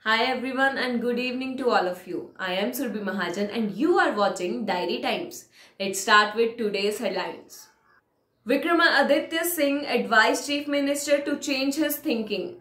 Hi everyone and good evening to all of you. I am Surbhi Mahajan and you are watching Diary Times. Let's start with today's headlines. Vikramaditya Singh advised Chief Minister to change his thinking.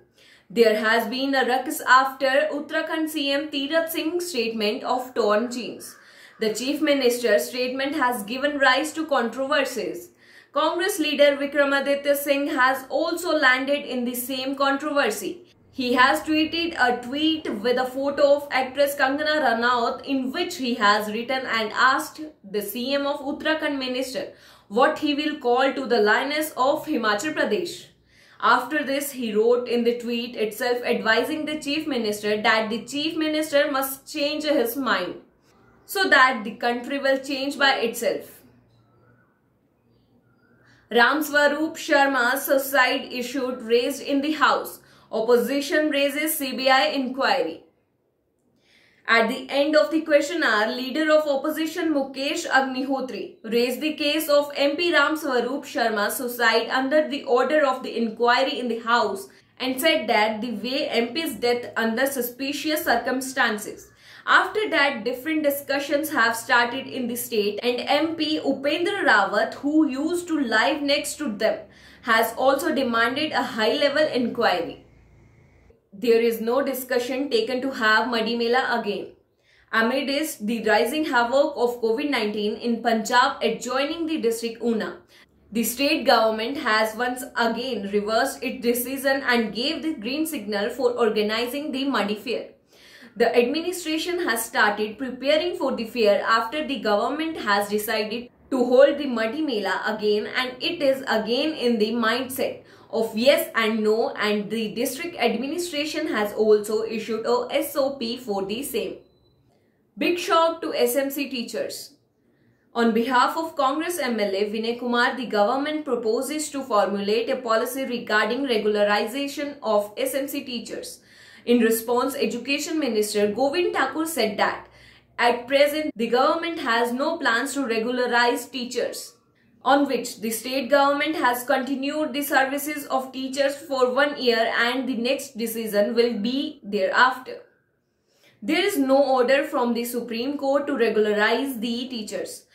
There has been a ruckus after Uttarakhand CM Tirath Singh's statement of torn jeans. The Chief Minister's statement has given rise to controversies. Congress leader Vikramaditya Singh has also landed in the same controversy. He has tweeted a tweet with a photo of actress Kangana Ranaut in which he has written and asked the CM of Uttarakhand minister what he will call to the lioness of Himachal Pradesh. After this, he wrote in the tweet itself advising the Chief Minister that the Chief Minister must change his mind so that the country will change by itself. Ram Swaroop Sharma's suicide issue raised in the House. Opposition raises CBI inquiry. At the end of the question hour, leader of opposition Mukesh Agnihotri raised the case of MP Ram Swaroop Sharma's suicide under the order of the inquiry in the House and said that the way MP's death under suspicious circumstances. After that, different discussions have started in the state and MP Upendra Rawat, who used to live next to them, has also demanded a high-level inquiry. There is no discussion taken to have Madi Mela again. Amidst the rising havoc of COVID-19 in Punjab adjoining the district Una, the state government has once again reversed its decision and gave the green signal for organizing the Madi Fair. The administration has started preparing for the fair after the government has decided to hold the Madi Mela again, and it is again in the mindset of yes and no, and the district administration has also issued a SOP for the same. Big shock to SMC teachers. On behalf of Congress MLA Vinay Kumar, the government proposes to formulate a policy regarding regularization of SMC teachers. In response, Education Minister Govind Thakur said that at present the government has no plans to regularize teachers, on which the state government has continued the services of teachers for 1 year and the next decision will be thereafter. There is no order from the Supreme Court to regularize the teachers.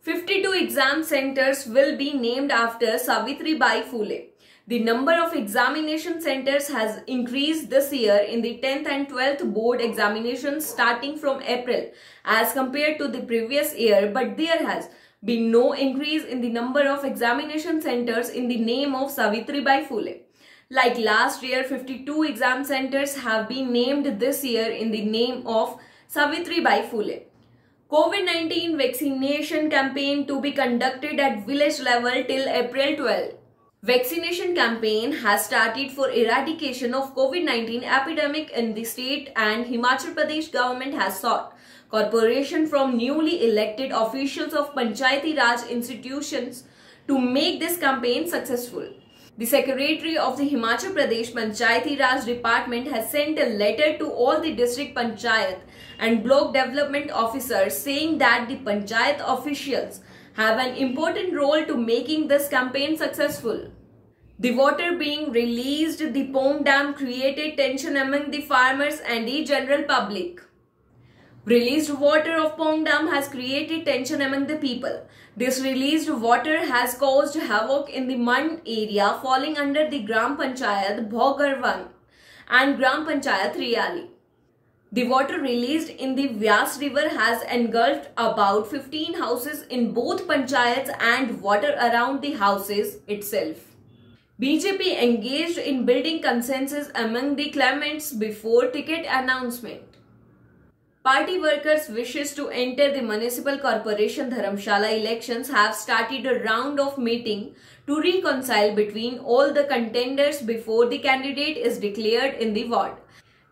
52 exam centers will be named after Savitribai Phule. The number of examination centers has increased this year in the 10th and 12th board examinations starting from April as compared to the previous year, but there has been no increase in the number of examination centers in the name of Savitribai Phule. Like last year, 52 exam centers have been named this year in the name of Savitribai Phule. COVID-19 vaccination campaign to be conducted at village level till April 12. Vaccination campaign has started for eradication of COVID-19 epidemic in the state, and Himachal Pradesh government has sought cooperation from newly elected officials of Panchayati Raj institutions to make this campaign successful. The Secretary of the Himachal Pradesh Panchayati Raj Department has sent a letter to all the district panchayat and block development officers saying that the panchayat officials have an important role to making this campaign successful. The water being released the Pong Dam created tension among the farmers and the general public. Released water of Pong Dam has created tension among the people. This released water has caused havoc in the Mand area falling under the Gram Panchayat Bhogarvan and Gram Panchayat Riyali. The water released in the Vyas river has engulfed about 15 houses in both panchayats and water around the houses itself. BJP engaged in building consensus among the claimants before ticket announcement. Party workers' wishes to enter the Municipal Corporation Dharamshala elections have started a round of meeting to reconcile between all the contenders before the candidate is declared in the ward.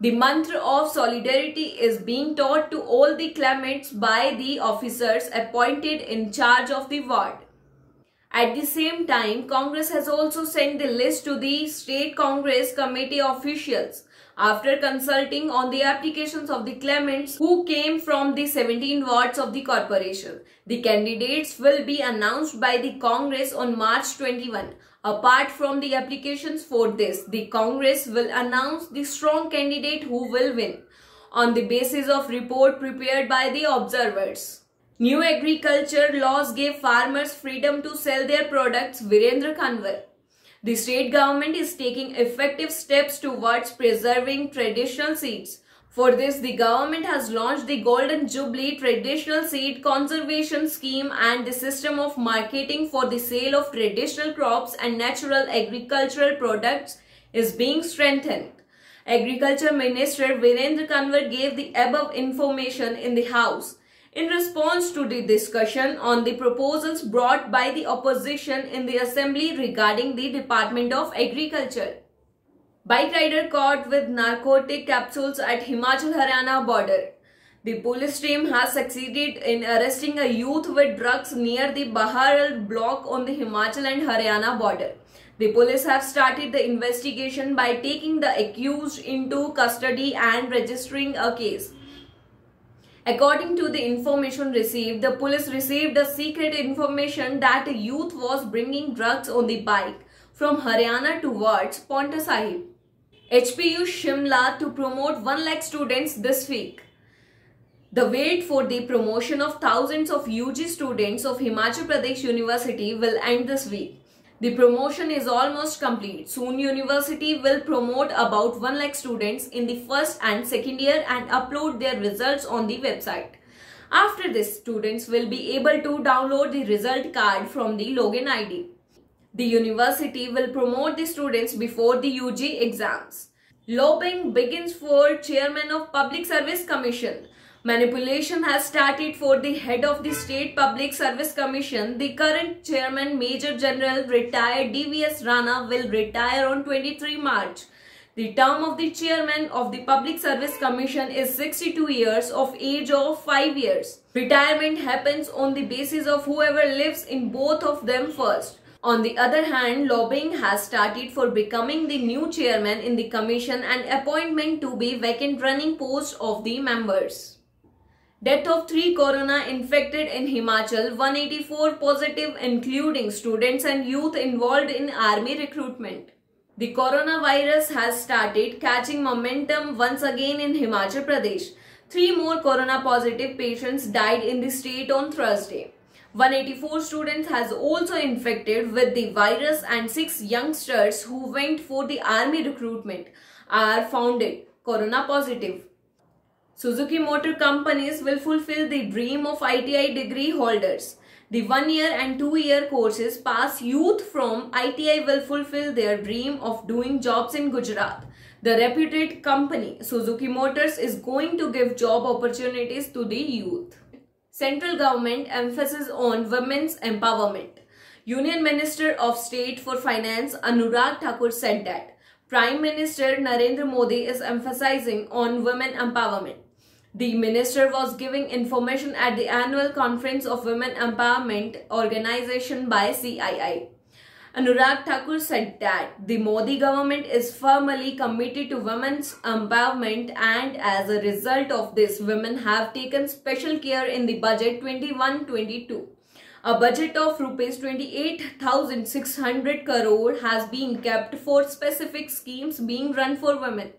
The mantra of solidarity is being taught to all the claimants by the officers appointed in charge of the ward. At the same time, Congress has also sent the list to the State Congress Committee officials after consulting on the applications of the claimants who came from the 17 wards of the corporation. The candidates will be announced by the Congress on March 21 Apart from the applications for this, the Congress will announce the strong candidate who will win on the basis of report prepared by the observers. New agriculture laws gave farmers freedom to sell their products, Virendra Kanwar. The state government is taking effective steps towards preserving traditional seeds. For this, the government has launched the Golden Jubilee Traditional Seed Conservation Scheme, and the system of marketing for the sale of traditional crops and natural agricultural products is being strengthened. Agriculture Minister Virendra Kanwar gave the above information in the House in response to the discussion on the proposals brought by the opposition in the Assembly regarding the Department of Agriculture. Bike rider caught with narcotic capsules at Himachal-Haryana border. The police team has succeeded in arresting a youth with drugs near the Baharal block on the Himachal and Haryana border. The police have started the investigation by taking the accused into custody and registering a case. According to the information received, the police received a secret information that a youth was bringing drugs on the bike from Haryana towards Paonta Sahib. HPU Shimla to promote 1 lakh students this week. The wait for the promotion of thousands of UG students of Himachal Pradesh University will end this week. The promotion is almost complete. Soon University will promote about 1 lakh students in the first and second year and upload their results on the website. After this, students will be able to download the result card from the login ID. The university will promote the students before the UG exams. Lobbying begins for Chairman of Public Service Commission. Manipulation has started for the head of the State Public Service Commission. The current chairman, Major General retired DVS Rana, will retire on 23 March. The term of the chairman of the Public Service Commission is 62 years of age of 5 years. Retirement happens on the basis of whoever lives in both of them first. On the other hand, lobbying has started for becoming the new chairman in the commission and appointment to be vacant running post of the members. Death of 3 corona infected in Himachal, 184 positive including students and youth involved in army recruitment. The coronavirus has started catching momentum once again in Himachal Pradesh. 3 more corona positive patients died in the state on Thursday. 184 students has also infected with the virus and 6 youngsters who went for the army recruitment are found corona positive. Suzuki Motor Companies will fulfill the dream of ITI degree holders. The 1-year and 2-year courses pass youth from ITI will fulfill their dream of doing jobs in Gujarat. The reputed company Suzuki Motors is going to give job opportunities to the youth. Central government emphasis on women's empowerment. Union Minister of State for Finance Anurag Thakur said that Prime Minister Narendra Modi is emphasizing on women empowerment. The minister was giving information at the annual conference of Women Empowerment Organization by CII. Anurag Thakur said that the Modi government is firmly committed to women's empowerment, and as a result of this, women have taken special care in the budget 21-22. A budget of Rs 28,600 crore has been kept for specific schemes being run for women.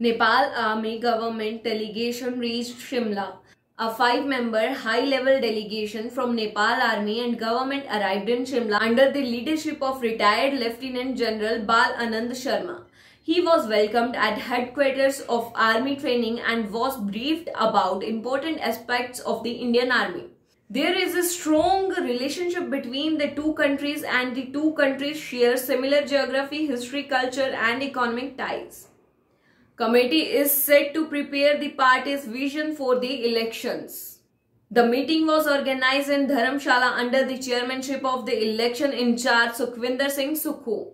Nepal Army government delegation reached Shimla. A 5-member high-level delegation from Nepal Army and government arrived in Shimla under the leadership of retired Lieutenant General Bal Anand Sharma. He was welcomed at headquarters of Army training and was briefed about important aspects of the Indian Army. There is a strong relationship between the two countries, and the two countries share similar geography, history, culture and economic ties. Committee is set to prepare the party's vision for the elections. The meeting was organized in Dharamshala under the chairmanship of the election in charge Sukhvinder Singh Sukhu.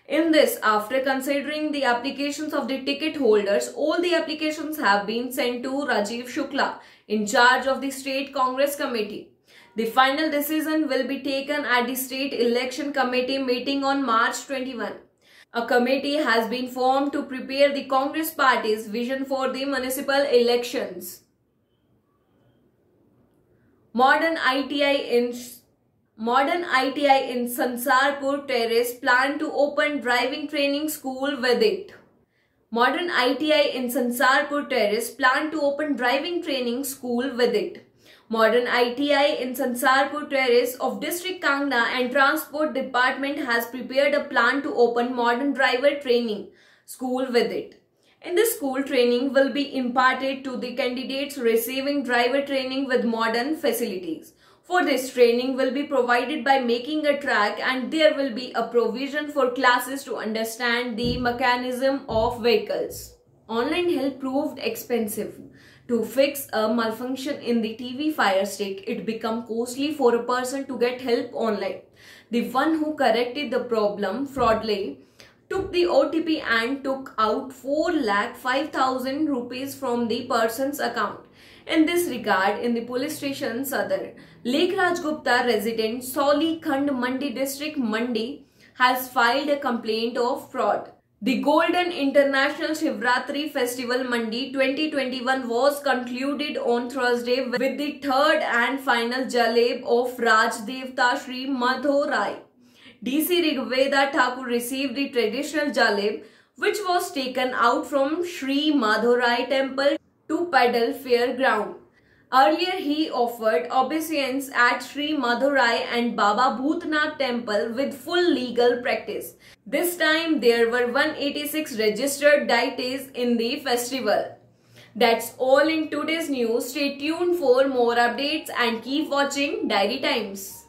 In this, after considering the applications of the ticket holders, all the applications have been sent to Rajiv Shukla, in charge of the State Congress Committee. The final decision will be taken at the State Election Committee meeting on March 21. A committee has been formed to prepare the Congress party's vision for the municipal elections. Modern ITI in Modern ITI in Sansarpur Terrace plan to open driving training school with it. Modern ITI in Sansarpur Terrace plan to open driving training school with it. Modern ITI in Sansarpur Terrace of District Kangna and Transport Department has prepared a plan to open modern driver training school with it. In this school, training will be imparted to the candidates receiving driver training with modern facilities. For this, training will be provided by making a track, and there will be a provision for classes to understand the mechanism of vehicles. Online help proved expensive. To fix a malfunction in the TV Fire Stick, it became costly for a person to get help online. The one who corrected the problem fraudulently took the OTP and took out 4,05,000 rupees from the person's account. In this regard, in the police station Sadar, Lekhraj Gupta resident Sauli Khand Mandi district Mandi has filed a complaint of fraud. The Golden International Shivratri Festival Mandi 2021 was concluded on Thursday with the third and final Jaleb of Raj Devta Shri Madhurai. DC Rigveda Thakur received the traditional Jaleb, which was taken out from Shri Madhurai temple to Pedal Fairground. Earlier, he offered obeisance at Shri Madhurai and Baba Bhutnath temple with full legal practice. This time, there were 186 registered deities in the festival. That's all in today's news. Stay tuned for more updates and keep watching Diary Times.